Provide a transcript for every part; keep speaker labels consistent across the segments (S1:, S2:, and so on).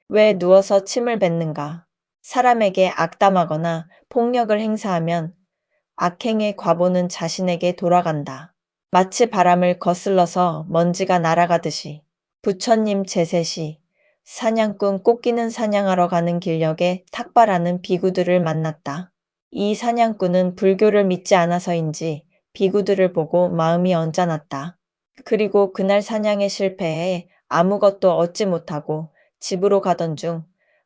S1: 왜 누워서 침을 뱉는가? 사람에게 악담하거나 폭력을 행사하면 악행의 과보는 자신에게 돌아간다. 마치 바람을 거슬러서 먼지가 날아가듯이. 부처님 제세시 사냥꾼 꽃기는 사냥하러 가는 길녘에 탁발하는 비구들을 만났다. 이 사냥꾼은 불교를 믿지 않아서인지 비구들을 보고 마음이 언짢았다. 그리고 그날 사냥에 실패해 아무것도 얻지 못하고 집으로 가던 중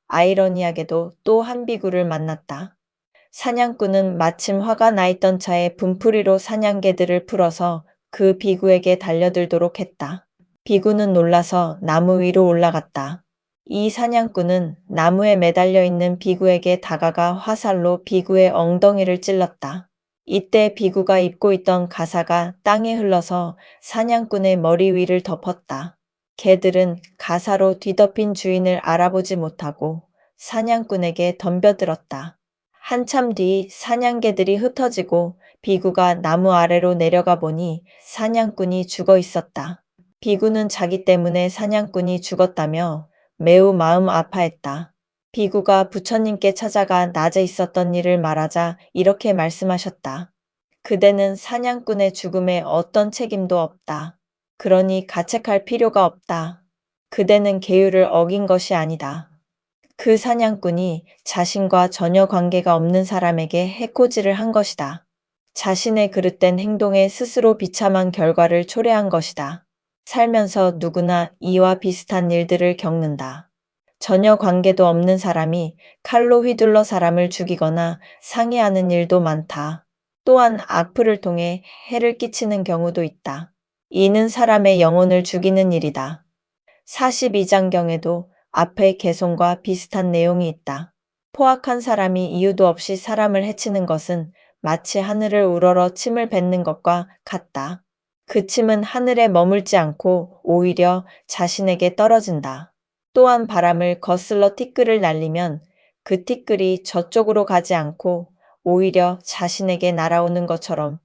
S1: 아이러니하게도 또 한 비구를 만났다. 사냥꾼은 마침 화가 나 있던 차에 분풀이로 사냥개들을 풀어서 그 비구에게 달려들도록 했다. 비구는 놀라서 나무 위로 올라갔다. 이 사냥꾼은 나무에 매달려 있는 비구에게 다가가 화살로 비구의 엉덩이를 찔렀다. 이때 비구가 입고 있던 가사가 땅에 흘러서 사냥꾼의 머리 위를 덮었다. 개들은 가사로 뒤덮인 주인을 알아보지 못하고 사냥꾼에게 덤벼들었다. 한참 뒤 사냥개들이 흩어지고 비구가 나무 아래로 내려가 보니 사냥꾼이 죽어 있었다. 비구는 자기 때문에 사냥꾼이 죽었다며 매우 마음 아파했다. 비구가 부처님께 찾아가 낮에 있었던 일을 말하자 이렇게 말씀하셨다. 그대는 사냥꾼의 죽음에 어떤 책임도 없다. 그러니 가책할 필요가 없다. 그대는 계율을 어긴 것이 아니다. 그 사냥꾼이 자신과 전혀 관계가 없는 사람에게 해코지를 한 것이다. 자신의 그릇된 행동에 스스로 비참한 결과를 초래한 것이다. 살면서 누구나 이와 비슷한 일들을 겪는다. 전혀 관계도 없는 사람이 칼로 휘둘러 사람을 죽이거나 상해하는 일도 많다. 또한 악플을 통해 해를 끼치는 경우도 있다. 이는 사람의 영혼을 죽이는 일이다. 42장경에도 앞의 개송과 비슷한 내용이 있다. 포악한 사람이 이유도 없이 사람을 해치는 것은 마치 하늘을 우러러 침을 뱉는 것과 같다. 그 침은 하늘에 머물지 않고 오히려 자신에게 떨어진다. 또한 바람을 거슬러 티끌을 날리면 그 티끌이 저쪽으로 가지 않고 오히려 자신에게 날아오는 것처럼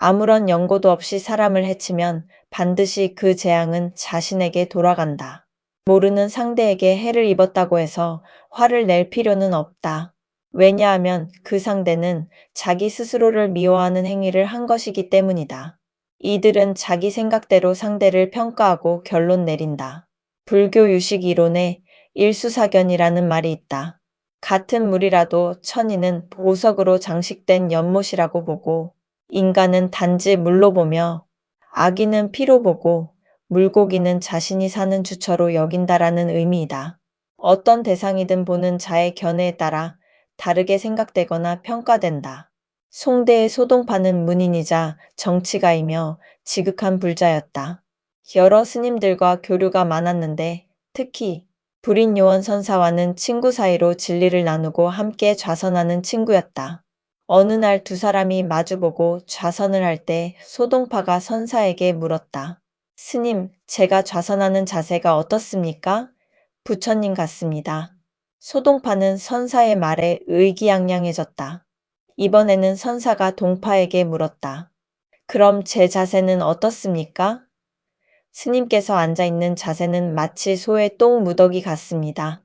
S1: 아무런 연고도 없이 사람을 해치면 반드시 그 재앙은 자신에게 돌아간다. 모르는 상대에게 해를 입었다고 해서 화를 낼 필요는 없다. 왜냐하면 그 상대는 자기 스스로를 미워하는 행위를 한 것이기 때문이다. 이들은 자기 생각대로 상대를 평가하고 결론 내린다. 불교 유식 이론에 일수사견이라는 말이 있다. 같은 물이라도 천이는 보석으로 장식된 연못이라고 보고 인간은 단지 물로 보며 아기는 피로 보고 물고기는 자신이 사는 주처로 여긴다라는 의미이다. 어떤 대상이든 보는 자의 견해에 따라 다르게 생각되거나 평가된다. 송대의 소동파는 문인이자 정치가이며 지극한 불자였다. 여러 스님들과 교류가 많았는데 특히 불인요원 선사와는 친구 사이로 진리를 나누고 함께 좌선하는 친구였다. 어느 날 두 사람이 마주보고 좌선을 할 때 소동파가 선사에게 물었다. 스님, 제가 좌선하는 자세가 어떻습니까? 부처님 같습니다. 소동파는 선사의 말에 의기양양해졌다. 이번에는 선사가 동파에게 물었다. 그럼 제 자세는 어떻습니까? 스님께서 앉아있는 자세는 마치 소의 똥 무더기 같습니다.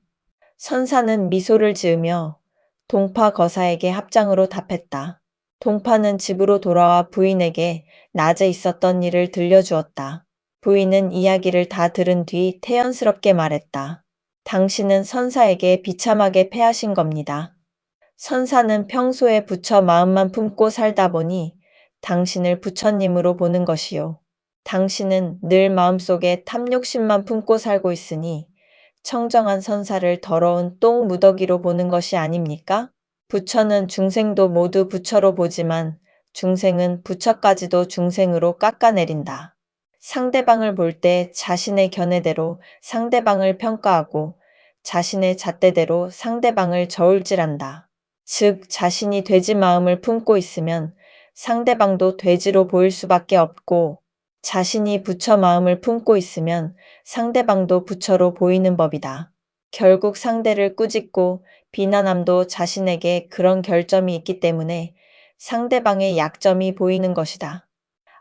S1: 선사는 미소를 지으며 동파 거사에게 합장으로 답했다. 동파는 집으로 돌아와 부인에게 낮에 있었던 일을 들려주었다. 부인은 이야기를 다 들은 뒤 태연스럽게 말했다. 당신은 선사에게 비참하게 패하신 겁니다. 선사는 평소에 부처 마음만 품고 살다 보니 당신을 부처님으로 보는 것이요. 당신은 늘 마음속에 탐욕심만 품고 살고 있으니 청정한 선사를 더러운 똥 무더기로 보는 것이 아닙니까? 부처는 중생도 모두 부처로 보지만 중생은 부처까지도 중생으로 깎아내린다. 상대방을 볼 때 자신의 견해대로 상대방을 평가하고 자신의 잣대대로 상대방을 저울질한다. 즉 자신이 돼지 마음을 품고 있으면 상대방도 돼지로 보일 수밖에 없고 자신이 부처 마음을 품고 있으면 상대방도 부처로 보이는 법이다. 결국 상대를 꾸짖고 비난함도 자신에게 그런 결점이 있기 때문에 상대방의 약점이 보이는 것이다.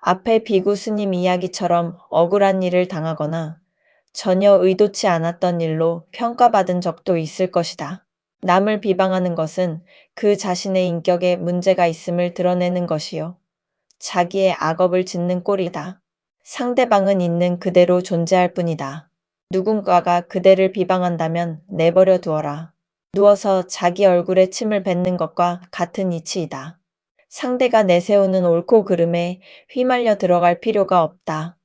S1: 앞에 비구 스님 이야기처럼 억울한 일을 당하거나 전혀 의도치 않았던 일로 평가받은 적도 있을 것이다. 남을 비방하는 것은 그 자신의 인격에 문제가 있음을 드러내는 것이요. 자기의 악업을 짓는 꼴이다. 상대방은 있는 그대로 존재할 뿐이다. 누군가가 그대를 비방한다면 내버려 두어라. 누워서 자기 얼굴에 침을 뱉는 것과 같은 이치이다. 상대가 내세우는 옳고 그름에 휘말려 들어갈 필요가 없다.